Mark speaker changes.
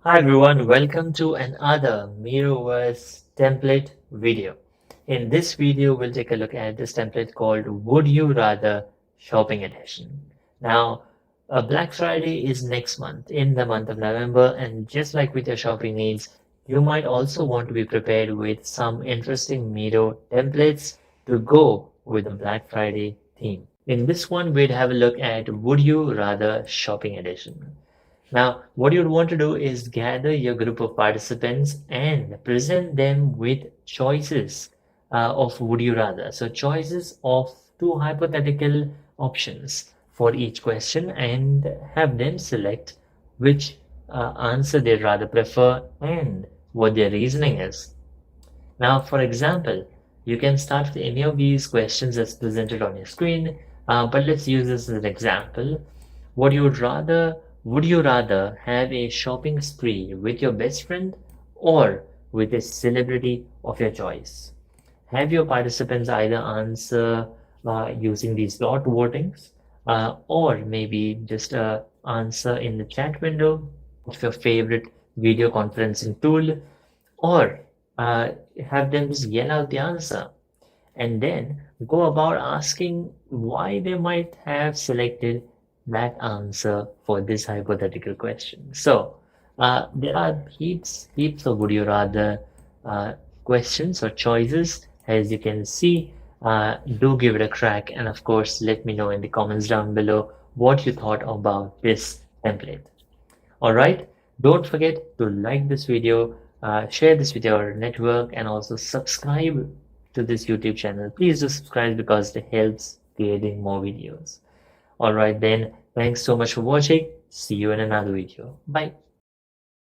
Speaker 1: Hi everyone, welcome to another Miroverse template video. In this video, we'll take a look at this template called Would You Rather Shopping Edition. Now, Black Friday is next month, in the month of November, and just like with your shopping needs, you might also want to be prepared with some interesting Miro templates to go with the Black Friday theme. In this one, we'd have a look at Would You Rather Shopping Edition. Now, what you'd want to do is gather your group of participants and present them with choices of would you rather. So, choices of two hypothetical options for each question and have them select which answer they'd rather prefer and what their reasoning is. Now, for example, you can start with any of these questions as presented on your screen, but let's use this as an example. Would you rather have a shopping spree with your best friend or with a celebrity of your choice? Have your participants either answer using these dot votings or maybe just answer in the chat window of your favorite video conferencing tool, or uh, have them just yell out the answer and then go about asking why they might have selected that answer for this hypothetical question. So there are heaps of would you rather uh, questions or choices. As you can see, do give it a crack, and of course, let me know in the comments down below what you thought about this template. All right, don't forget to like this video, share this with your network, and also subscribe to this YouTube channel. Please do subscribe because it helps creating more videos. All right, then, thanks so much for watching. See you in another video. Bye.